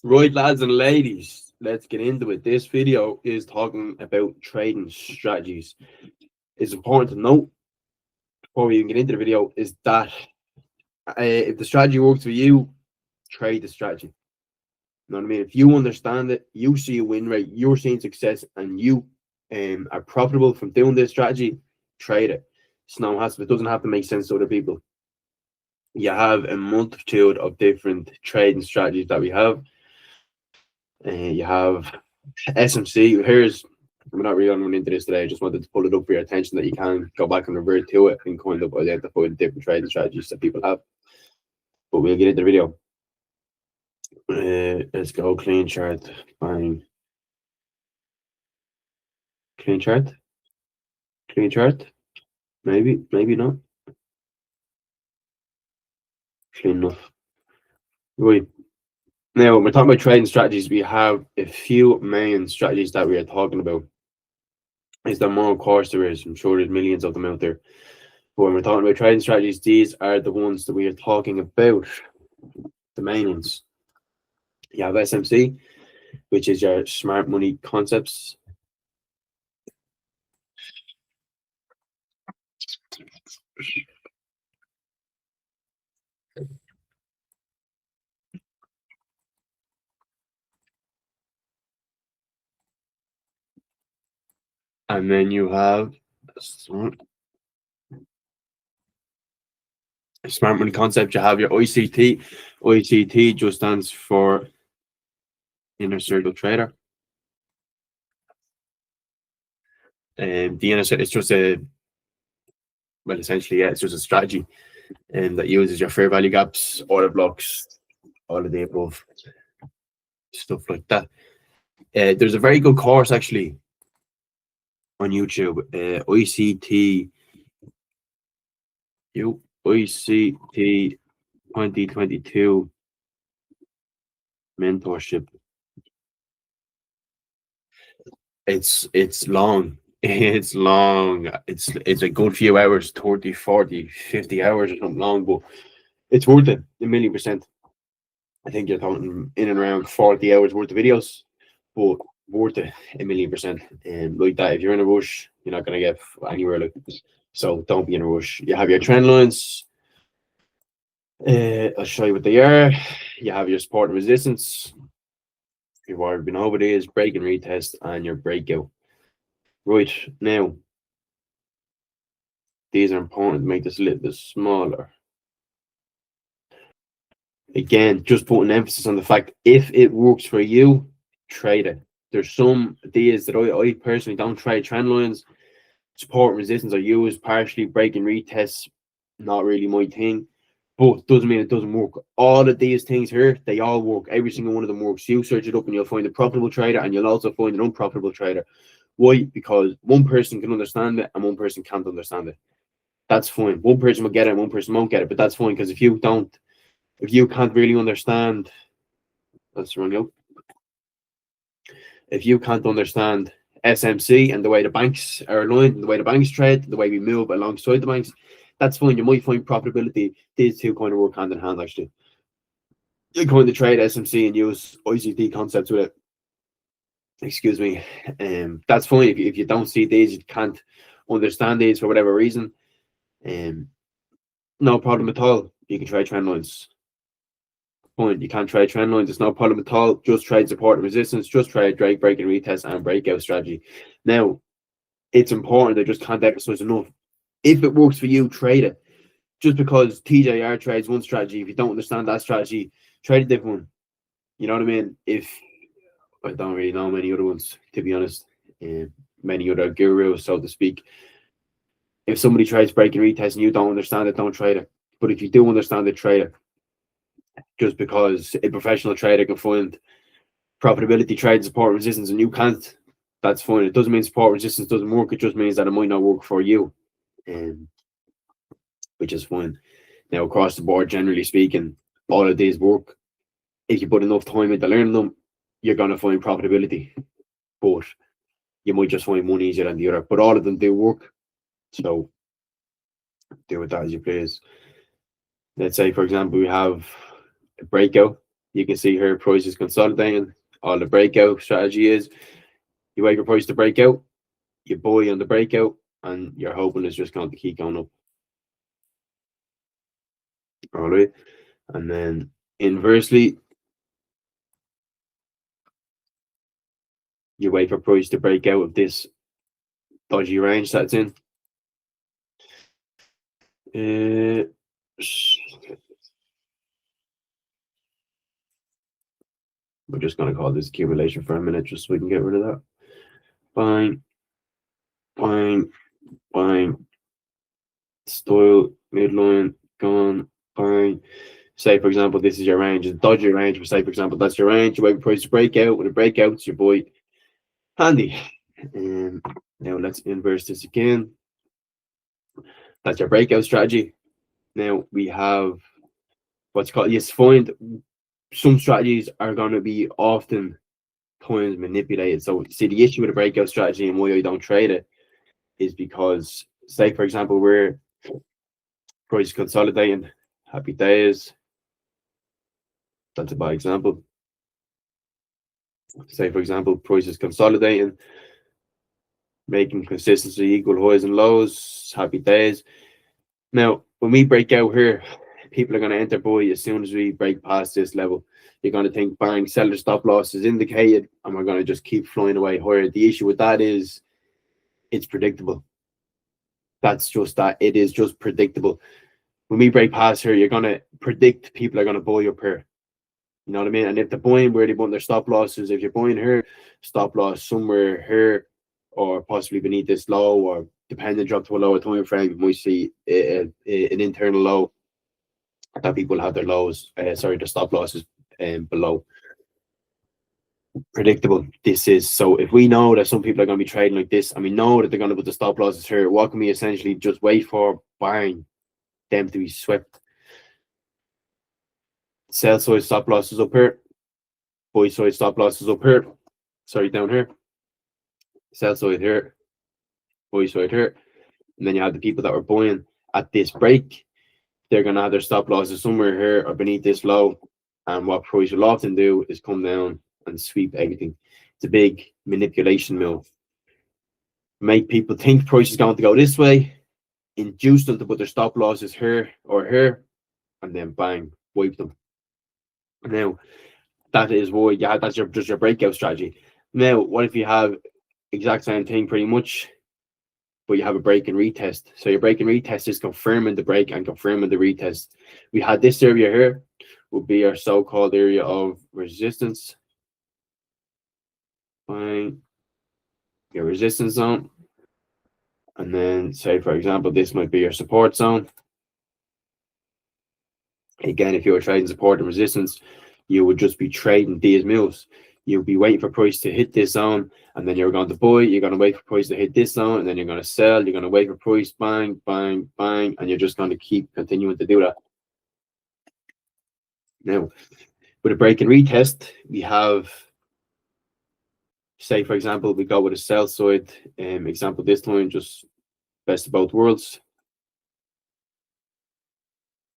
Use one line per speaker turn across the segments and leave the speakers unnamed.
Right, lads and ladies, let's get into it. This video is talking about trading strategies. It's important to note before we even get into the video is that if the strategy works for you, trade the strategy. You know what I mean? If you understand it, you see a win rate, you're seeing success, and you are profitable from doing this strategy, trade it. It doesn't have to make sense to other people. You have a multitude of different trading strategies that we have. You have SMC. We're not really going into this today. I just wanted to pull it up for your attention that you can go back and revert to it and kind of identify the different trading strategies that people have. But we'll get into the video. Let's go clean chart. Bang. Clean chart. Clean chart. Maybe not. Clean enough. Right. Now, when we're talking about trading strategies, we have a few main strategies that we are talking about. Is there more? Of course there is. I'm sure there's millions of them out there. But when we're talking about trading strategies, these are the ones that we are talking about. The main ones. You have SMC, which is your smart money concepts. And then you have smart money concept. You have your ICT. ICT just stands for inner circle trader. And the inner circle is just essentially, it's just a strategy that uses your fair value gaps, order blocks, all of the above stuff like that. There's a very good course actually on YouTube, ICT 2022 mentorship. It's long. It's long. It's a good few hours, 30, 40, 50 hours or something long, but it's worth it, 1,000,000%. I think you're talking in and around 40 hours worth of videos, but worth it 1,000,000%. And like that, if you're in a rush, you're not gonna get anywhere like this. So don't be in a rush. You have your trend lines. I'll show you what they are. You have your support and resistance. You've already been over these, break and retest, and your breakout. Right now, these are important to make this a little bit smaller. Again, just putting emphasis on the fact if it works for you, trade it. There's some ideas that I personally don't trade. Trend lines, support and resistance I use partially, break and retests, not really my thing. But doesn't mean it doesn't work. All of these things here, they all work. Every single one of them works. You search it up and you'll find a profitable trader and you'll also find an unprofitable trader. Why? Because one person can understand it and one person can't understand it. That's fine. One person will get it and one person won't get it, but that's fine because if you can't really understand, that's wrong out. If you can't understand SMC and the way the banks are aligned, and the way the banks trade, the way we move alongside the banks, that's fine. You might find profitability. These two kind of work hand in hand, actually. You kind of trade SMC and use ICT concepts with it. Excuse me. That's fine. If you don't see these, you can't understand these for whatever reason. No problem at all. You can trade trend lines. Fine. You can't trade trend lines. It's no problem at all. Just trade support and resistance. Just trade break and retest and breakout strategy. Now, it's important. I just can't emphasize enough. If it works for you, trade it. Just because TJR trades one strategy, if you don't understand that strategy, trade a different one. You know what I mean? If I don't really know many other ones, to be honest, many other gurus, so to speak. If somebody trades break and retest and you don't understand it, don't trade it. But if you do understand it, trade it. Just because a professional trader can find profitability trade, support resistance, and you can't, that's fine. It doesn't mean support resistance doesn't work. It just means that it might not work for you, which is fine. Now, across the board, generally speaking, all of these work. If you put enough time into learning them, you're going to find profitability. But you might just find one easier than the other. But all of them do work. So do with that as you please. Let's say, for example, we have a breakout. You can see here price is consolidating. All the breakout strategy is you wait for price to break out, you buy on the breakout, and you're hoping it's just going to keep going up. All right. And then inversely, you wait for price to break out of this dodgy range that's in. We're just going to call this accumulation for a minute just so we can get rid of that. Buying, buying, buying, style, midline, gone, buying. Say, for example, this is your range, it's dodgy range, but say, for example, that's your range. You wait for price to break out. When it break out, it's your boy. Handy. Now let's inverse this again. That's your breakout strategy. Now we have what's called, yes, find some strategies are going to be often times manipulated. So see, the issue with a breakout strategy and why I don't trade it is because, say, for example, we're price consolidating, happy days. That's a bad example. Say, for example, price is consolidating, making consistency equal highs and lows, happy days. Now, when we break out here, people are going to enter buy as soon as we break past this level. You're going to think, bang, seller stop loss is indicated, and we're going to just keep flying away higher. The issue with that is it's predictable. That's just that. It is just predictable. When we break past here, you're going to predict people are going to buy up here. You know what I mean? And if they're buying where they want their stop losses, if you're buying here, stop loss somewhere here, or possibly beneath this low, or depending drop to a lower time frame, you might see an internal low that people have their lows, their stop losses below. Predictable this is. So if we know that some people are going to be trading like this, and we know that they're going to put the stop losses here, what can we essentially just wait for? Buying them to be swept. Sell side stop losses up here, buy side stop losses up here, sorry, down here, sell side here, buy side here, and then you have the people that were buying at this break. They're going to have their stop losses somewhere here or beneath this low, and what price will often do is come down and sweep everything. It's a big manipulation move. Make people think price is going to go this way, induce them to put their stop losses here or here, and then bang, wipe them. Now, that is why that's just your breakout strategy. Now, what if you have exact same thing pretty much, but you have a break and retest? So your break and retest is confirming the break and confirming the retest. We had this area here would be our so-called area of resistance. Fine. Your resistance zone. And then say, for example, this might be your support zone. Again, if you were trading support and resistance, you would just be trading these moves. You'll be waiting for price to hit this zone, and then you're going to buy. You're going to wait for price to hit this zone, and then you're going to sell. You're going to wait for price, bang, bang, bang, and you're just going to keep continuing to do that. Now, with a break and retest, we have, say, for example, we go with a sell side example this time, just best of both worlds.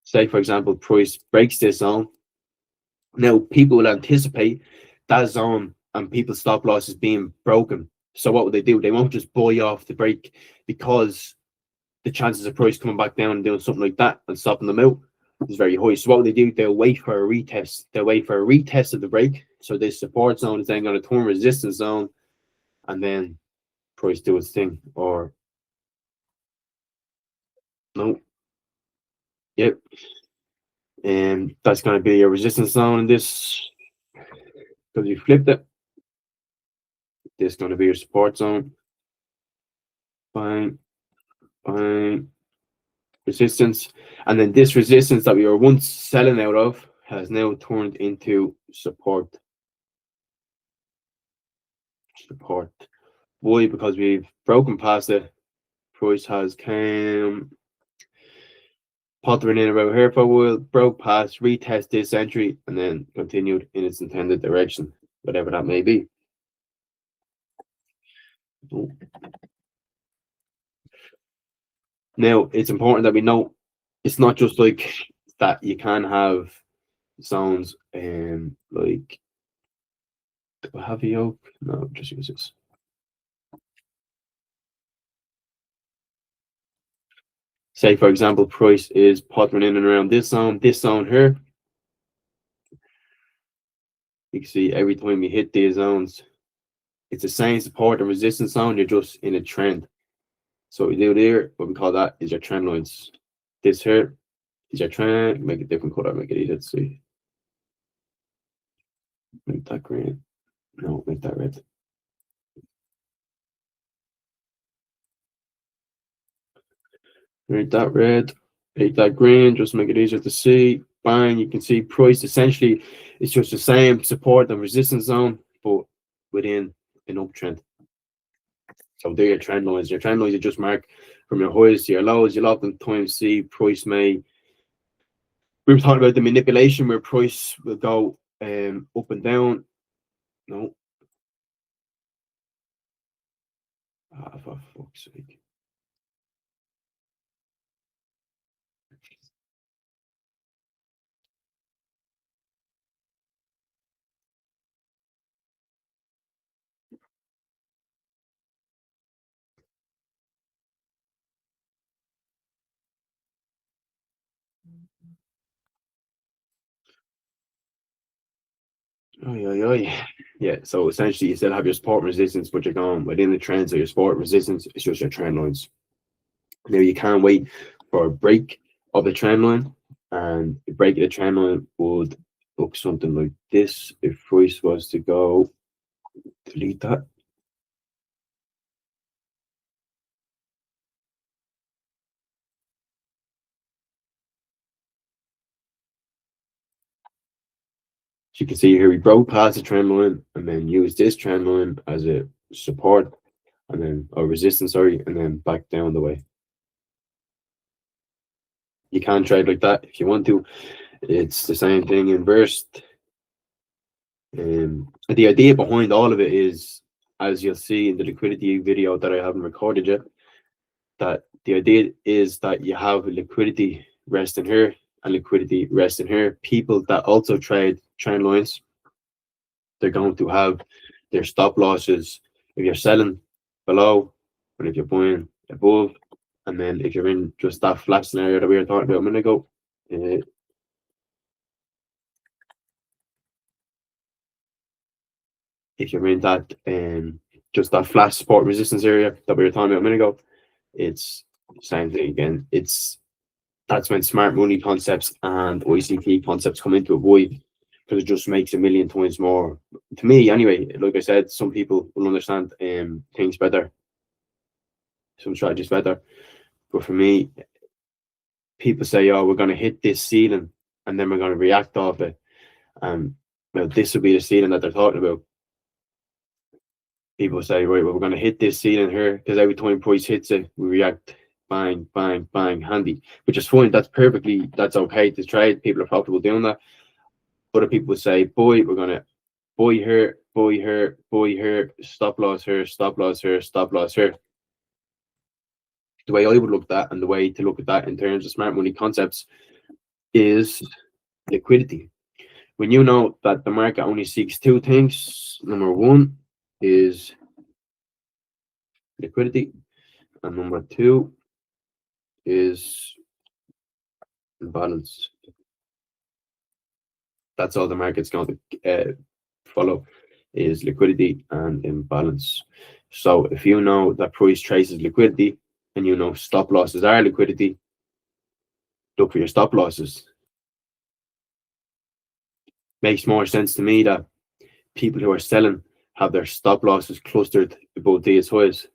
Say, for example, price breaks this zone. Now, people will anticipate that zone and people's stop losses being broken. So what would they do? They won't just buy off the break, because the chances of price coming back down and doing something like that and stopping them out is very high. So what would they do? They'll wait for a retest. They'll wait for a retest of the break. So this support zone is then going to turn resistance zone, and then price do its thing. Or no. Yep. And that's going to be your resistance zone in this, because you flipped it. This is going to be your support zone. Bang, bang, resistance. And then this resistance that we were once selling out of has now turned into support. Support. Why? Because we've broken past it. Price has came pottering in about here for a while, broke past, retest this entry, and then continued in its intended direction, whatever that may be. Now, it's important that we know it's not just like that you can have zones, like, do I have a yoke? No, just use this. Say for example, price is popping in and around this zone here. You can see every time you hit these zones, it's the same support and resistance zone, you're just in a trend. So what we do there, what we call that is your trend lines. This here is your trend, make a different color, make it easier to see. Make that green. No, make that red. Make that red, make that green, just make it easier to see. Bang, you can see price essentially it's just the same support and resistance zone, but within an uptrend. So they're your trend lines. Your trend lines you just mark from your highs to your lows. You'll oftentimes see price may. We were talking about the manipulation where price will go up and down. No. Ah, for fuck's sake. Oh yeah. Yeah, so essentially you still have your support resistance, but you're going within the trends of your support resistance, it's just your trend lines. Now you can't wait for a break of the trend line, and the break of the trend line would look something like this. If price was to go, delete that. So you can see here we broke past the trend line and then use this trend line as a support and then a resistance, sorry, and then back down the way. You can trade like that if you want to. It's the same thing inversed. The idea behind all of it is, as you'll see in the liquidity video that I haven't recorded yet, that the idea is that you have liquidity resting here and liquidity resting here. People that also trade trend lines, they're going to have their stop losses if you're selling below and if you're buying above. And then if you're in just that flat scenario that we were talking about a minute ago, if you're in that just that flat support resistance area that we were talking about a minute ago, it's the same thing again. That's when smart money concepts and ICT concepts come into it. Why? Because it just makes a million times more to me anyway. Like I said, some people will understand things better, some strategies better, but for me, people say, oh, we're going to hit this ceiling and then we're going to react off it. Well, this will be the ceiling that they're talking about. People say, right, well, we're going to hit this ceiling here because every time price hits it, we react bang, bang, bang, handy, which is fine. That's okay to trade. People are profitable doing that. Other people say, boy, we're going to buy here, buy here, buy here, stop loss here, stop loss here, stop loss here. The way I would look at that and the way to look at that in terms of smart money concepts is liquidity. When you know that the market only seeks two things, number one is liquidity, and number two is balance. That's all the market's going to follow is liquidity and imbalance. So if you know that price traces liquidity and you know stop losses are liquidity, look for your stop losses. Makes more sense to me that people who are selling have their stop losses clustered above these highs.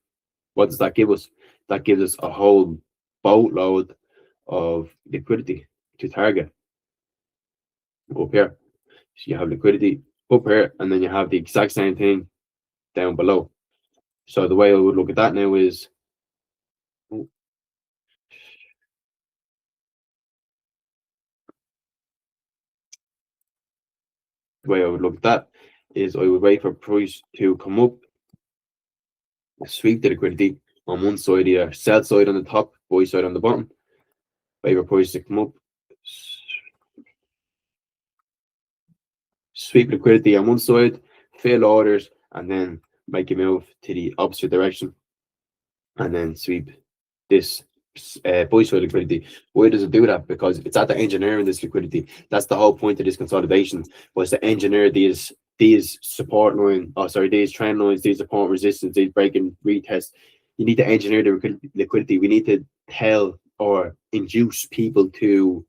What does that give us? That gives us a whole boatload of liquidity to target up here. So you have liquidity up here, and then you have the exact same thing down below. So the way I would look at that now is the way I would look at that is I would wait for price to come up, sweep the liquidity on one side, either sell side on the top, buy side on the bottom. Wait for price to come up, sweep liquidity on one side, fill orders, and then make a move to the opposite direction, and then sweep this buy side liquidity. Why does it do that? Because it's at the engineering this liquidity. That's the whole point of this consolidation, was to engineer these support line, these trend lines, these support resistance, these breaking retests. You need to engineer the liquidity. We need to tell or induce people to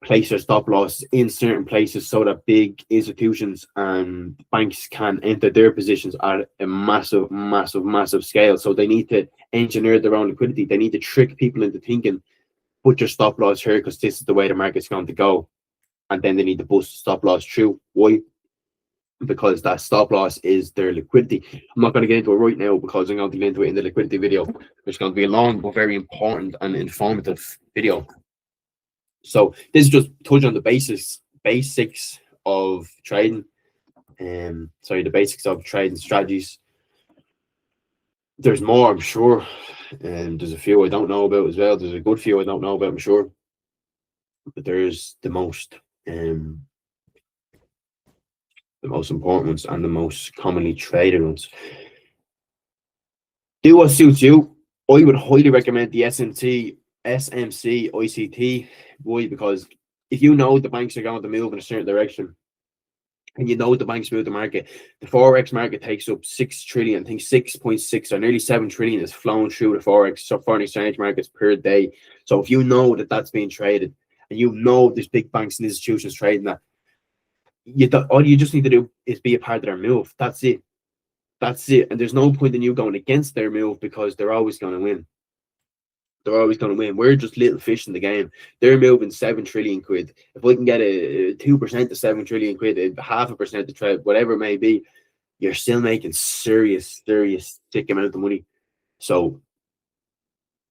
place their stop loss in certain places so that big institutions and banks can enter their positions at a massive scale. So they need to engineer their own liquidity. They need to trick people into thinking, put your stop loss here because this is the way the market's going to go. And then they need to bust the stop loss through. Why? Because that stop loss is their liquidity. I'm not going to get into it right now because I'm going to get into it in the liquidity video, which is going to be a long but very important and informative video. So this is just touch on the basics of trading. The basics of trading strategies. There's more, I'm sure. And there's a few I don't know about as well. There's a good few I don't know about, I'm sure. But there's the most important ones and the most commonly traded ones. Do what suits you. I would highly recommend the SMC ICT. Why? Because if you know the banks are going to move in a certain direction, and you know the banks move the market, the forex market takes up 6 trillion. I think 6.6 or nearly 7 trillion is flown through the foreign exchange markets per day. So if you know that that's being traded, and you know there's big banks and institutions trading that, all you just need to do is be a part of their move. That's it. And there's no point in you going against their move because they're always going to win. We're just little fish in the game. They're moving 7 trillion quid. If we can get a 2% to 7 trillion quid, a 0.5% to trade, whatever it may be, you're still making serious thick amount of money. So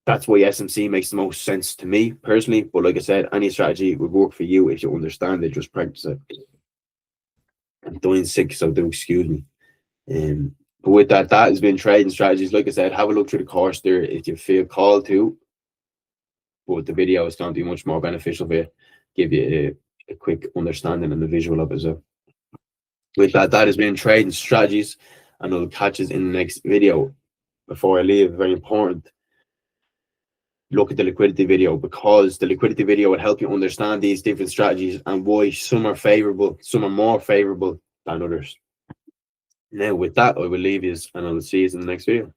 that's why SMC makes the most sense to me personally. But like I said, any strategy would work for you if you understand it. Just practice it. I'm doing sick, so do excuse me. But with that has been trading strategies. Like I said, have a look through the course there if you feel called to. But the video is going to be much more beneficial for you, give you a quick understanding and a visual of it as well. With that has been trading strategies, and I'll catch us in the next video. Before I leave, very important, look at the liquidity video, because the liquidity video will help you understand these different strategies and why some are favorable, some are more favorable than others. Now with that, I will leave you and I will see you in the next video.